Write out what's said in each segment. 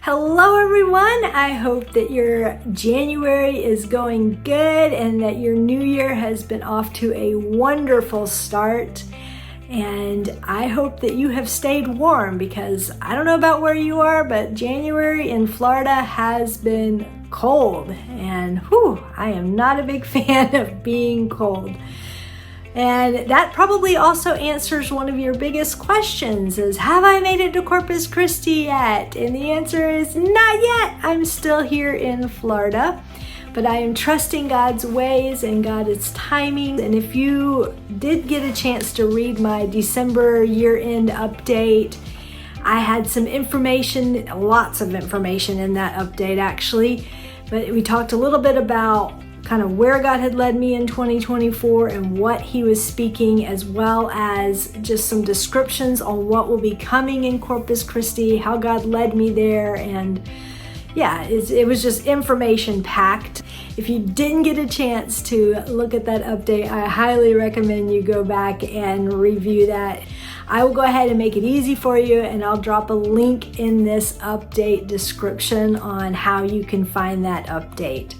Hello everyone, I hope that your January is going good and that your new year has been off to a wonderful start. And I hope that you have stayed warm because I don't know about where you are, but January in Florida has been cold. And I am not a big fan of being cold. And that probably also answers one of your biggest questions is, have I made it to Corpus Christi yet? And the answer is not yet. I'm still here in Florida, but I am trusting God's ways and God's timing. And if you did get a chance to read my December year-end update, I had some information, lots of information in that update actually, but we talked a little bit about kind of where God had led me in 2024 and what He was speaking, as well as just some descriptions on what will be coming in Corpus Christi, how God led me there, and it was just information packed. If you didn't get a chance to look at that update, I highly recommend you go back and review that. I will go ahead and make it easy for you, and I'll drop a link in this update description on how you can find that update.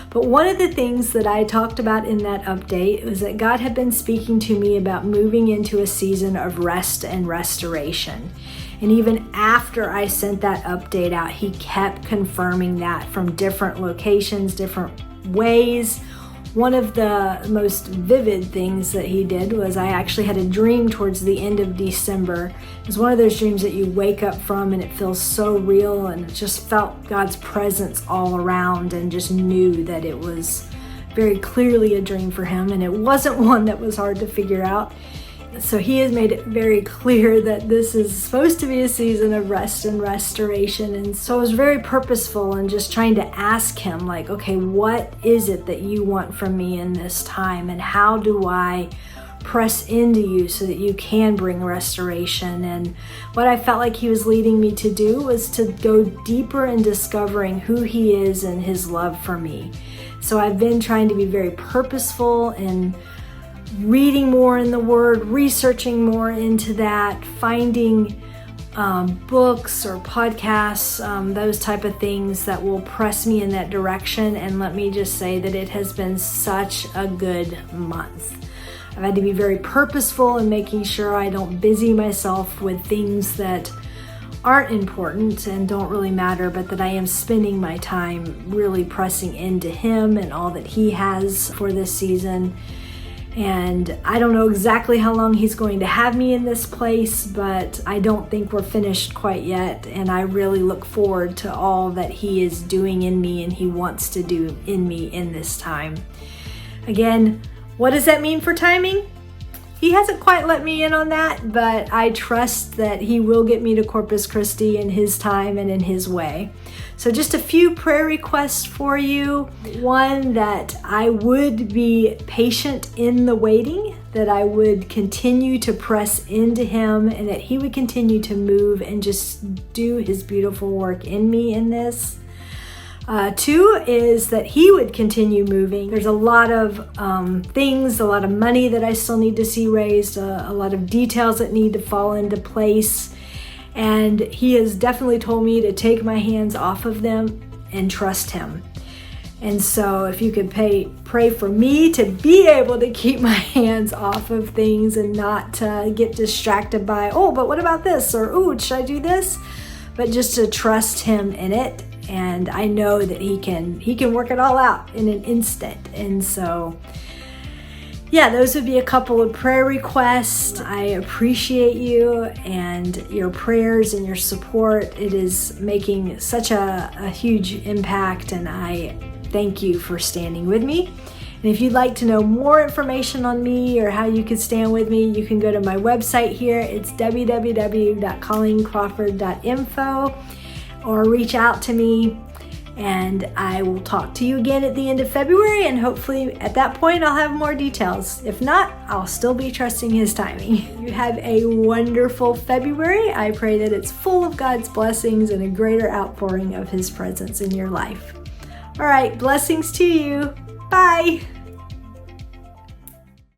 But one of the things that I talked about in that update was that God had been speaking to me about moving into a season of rest and restoration. And even after I sent that update out, He kept confirming that from different locations, different ways. One of the most vivid things that He did was I actually had a dream towards the end of December. It was one of those dreams that you wake up from and it feels so real, and it just felt God's presence all around, and just knew that it was very clearly a dream for Him, and it wasn't one that was hard to figure out. So He has made it very clear that this is supposed to be a season of rest and restoration. And so I was very purposeful in just trying to ask Him, like, okay, what is it that you want from me in this time? And how do I press into you so that you can bring restoration? And what I felt like He was leading me to do was to go deeper in discovering who He is and His love for me. So I've been trying to be very purposeful in reading more in the Word, researching more into that, finding books or podcasts, those type of things that will press me in that direction. And let me just say that it has been such a good month. I've had to be very purposeful in making sure I don't busy myself with things that aren't important and don't really matter, but that I am spending my time really pressing into Him and all that He has for this season. And I don't know exactly how long He's going to have me in this place, but I don't think we're finished quite yet. And I really look forward to all that He is doing in me and He wants to do in me in this time. Again, what does that mean for timing? He hasn't quite let me in on that, but I trust that He will get me to Corpus Christi in His time and in His way. So just a few prayer requests for you. One, that I would be patient in the waiting, that I would continue to press into Him, and that He would continue to move and just do His beautiful work in me in this. Two is that He would continue moving. There's a lot of things, a lot of money that I still need to see raised, a lot of details that need to fall into place. And He has definitely told me to take my hands off of them and trust Him. And so if you could pray for me to be able to keep my hands off of things and not to get distracted by, but what about this? Or, should I do this? But just to trust Him in it. And I know that He can work it all out in an instant. And so, those would be a couple of prayer requests. I appreciate you and your prayers and your support. It is making such a huge impact, and I thank you for standing with me. And if you'd like to know more information on me or how you can stand with me, you can go to my website here. It's www.colleencrawford.info, or reach out to me. And I will talk to you again at the end of February, and hopefully at that point I'll have more details. If not, I'll still be trusting His timing. You have a wonderful February. I pray that it's full of God's blessings and a greater outpouring of His presence in your life. All right, blessings to you. Bye.